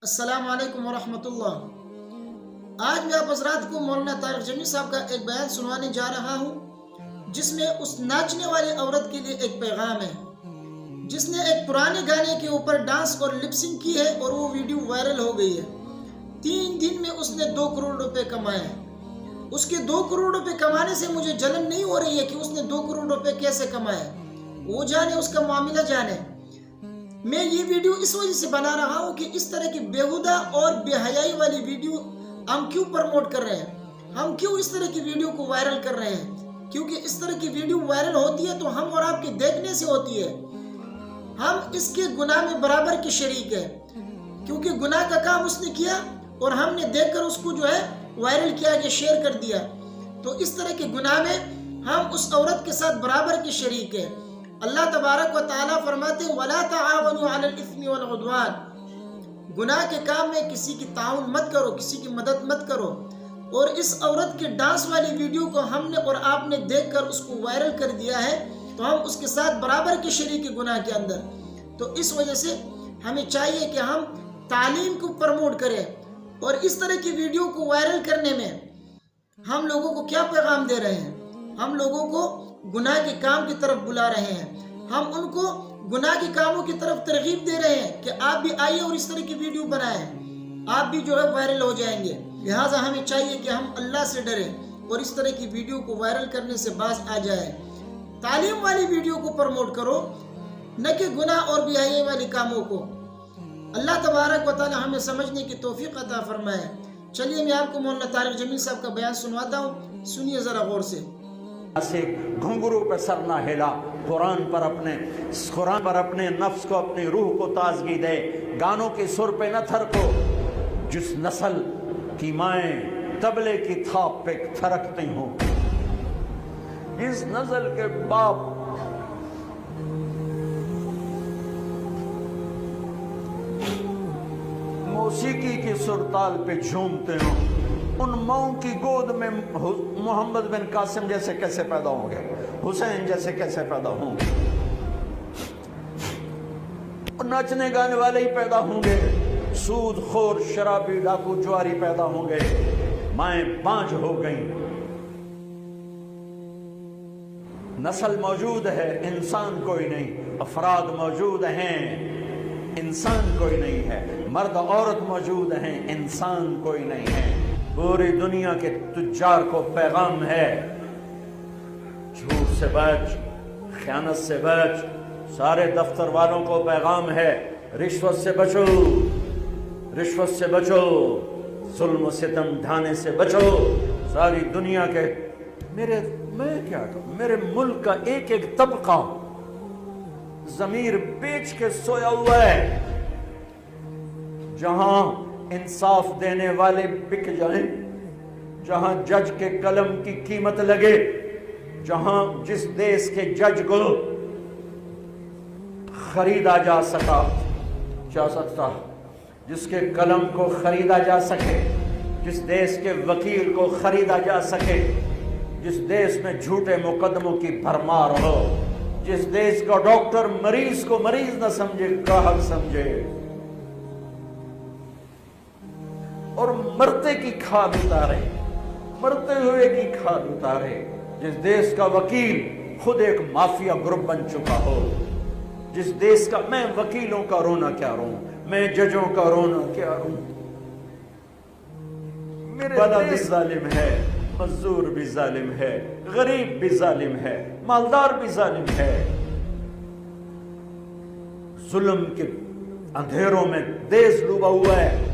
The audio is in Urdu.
السلام علیکم ورحمۃ اللہ۔ آج میں آپ حضرات کو مولانا طارق جمیل صاحب کا ایک بیان سنوانے جا رہا ہوں، جس میں اس ناچنے والی عورت کے لیے ایک پیغام ہے جس نے ایک پرانے گانے کے اوپر ڈانس اور لپسنگ کی ہے اور وہ ویڈیو وائرل ہو گئی ہے۔ 3 دن میں اس نے 2 کروڑ روپے کمائے ہیں۔ اس کے 2 کروڑ روپے کمانے سے مجھے جلن نہیں ہو رہی ہے کہ اس نے 2 کروڑ روپے کیسے کمائے، وہ جانے، اس کا معاملہ جانے۔ میں یہ ویڈیو اس وجہ سے بنا رہا ہوں کہ اس طرح کی بیہودہ اور بے حیائی والی ویڈیو ہم کیوں پروموٹ کر رہے ہیں، ہم کیوں اس طرح کی ویڈیو کو وائرل کر رہے ہیں، کیونکہ اس طرح کی ویڈیو وائرل ہوتی ہے تو ہم اور آپ کے دیکھنے سے ہوتی ہے، ہم اس کے گناہ میں برابر کے شریک ہیں، کیونکہ گناہ کا کام اس نے کیا اور ہم نے دیکھ کر اس کو جو ہے وائرل کیا کہ شیئر کر دیا، تو اس طرح کے گناہ میں ہم اس عورت کے ساتھ برابر کے شریک ہیں۔ اللہ تبارک و تعالیٰ فرماتے ہیں وَلَا تَعَاوَنُوا عَلَى الْإِثْمِ وَالْعُدْوَانِ، گناہ کے کام میں کسی کی تعاون مت کرو، کسی کی مدد مت کرو۔ اور اس عورت کے ڈانس والی ویڈیو کو ہم نے اور آپ نے دیکھ کر اس کو وائرل کر دیا ہے تو ہم اس کے ساتھ برابر کے شریک گناہ کے اندر۔ تو اس وجہ سے ہمیں چاہیے کہ ہم تعلیم کو پروموٹ کریں، اور اس طرح کی ویڈیو کو وائرل کرنے میں ہم لوگوں کو کیا پیغام دے رہے ہیں، ہم لوگوں کو گناہ کے کام کی طرف بلا رہے ہیں، ہم ان کو گناہ کے کاموں کی طرف ترغیب دے رہے ہیں کہ آپ بھی آئیے اور اس طرح کی ویڈیو بنائیں، آپ بھی جو ہے وائرل ہو جائیں گے۔ لہٰذا ہمیں چاہیے کہ ہم اللہ سے ڈریں اور اس طرح کی ویڈیو کو وائرل کرنے سے باز آ جائیں۔ تعلیم والی ویڈیو کو پروموٹ کرو، نہ کہ گناہ اور بے حیائی والی کاموں کو۔ اللہ تبارک و تعالی ہمیں سمجھنے کی توفیق عطا فرمائے۔ چلیے میں آپ کو مولانا طارق جمیل صاحب کا بیان سنواتا ہوں، سنیے ذرا غور سے۔ گھنگرو پہ سر نہ ہلا، قرآن پر اپنے نفس کو، اپنی روح کو تازگی دے، گانوں کی سر پہ نہ تھرکو۔ جس نسل کی مائیں تبلے کی تھاپ پہ تھرکتی ہوں، جس نسل کے باپ موسیقی کی سرتال پہ جھومتے ہوں، ان ماؤں کی گود میں محمد بن قاسم جیسے کیسے پیدا ہوں گے، حسین جیسے کیسے پیدا ہوں گے، ناچنے گانے والے ہی پیدا ہوں گے، سود خور شرابی ڈاکو جواری پیدا ہوں گے، مائیں بانجھ ہو گئیں۔ نسل موجود ہے، انسان کوئی نہیں، افراد موجود ہیں، انسان کوئی نہیں ہے، مرد عورت موجود ہیں، انسان کوئی نہیں ہے۔ پوری دنیا کے تجار کو پیغام ہے، جھوٹ سے بچ، خیانت سے بچ۔ سارے دفتر والوں کو پیغام ہے، رشوت سے بچو، رشوت سے بچو، ظلم و ستم ڈھانے سے بچو۔ ساری دنیا کے میں کیا کہوں، میرے ملک کا ایک ایک طبقہ ضمیر بیچ کے سویا ہوا ہے۔ جہاں انصاف دینے والے بک جائیں، جہاں جج کے قلم کی قیمت لگے، جہاں جس دیش کے جج کو خریدا جا سکتا، جس کے قلم کو خریدا جا سکے، جس دیش کے وکیل کو خریدا جا سکے، جس دیش میں جھوٹے مقدموں کی بھرمار ہو، جس دیش کا ڈاکٹر مریض کو مریض نہ سمجھے، گاہک سمجھے، اور مرتے کی کھاد اتارے، مرتے ہوئے کی کھاد اتارے، جس دیش کا وکیل خود ایک مافیا گروپ بن چکا ہو، جس دیش کا، میں وکیلوں کا رونا کیا روں، میں ججوں کا رونا کیا روں، میرے بڑا بھی ظالم ہے، مزدور بھی ظالم ہے، غریب بھی ظالم ہے، مالدار بھی ظالم ہے۔ ظلم کے اندھیروں میں دیس ڈوبا ہوا ہے،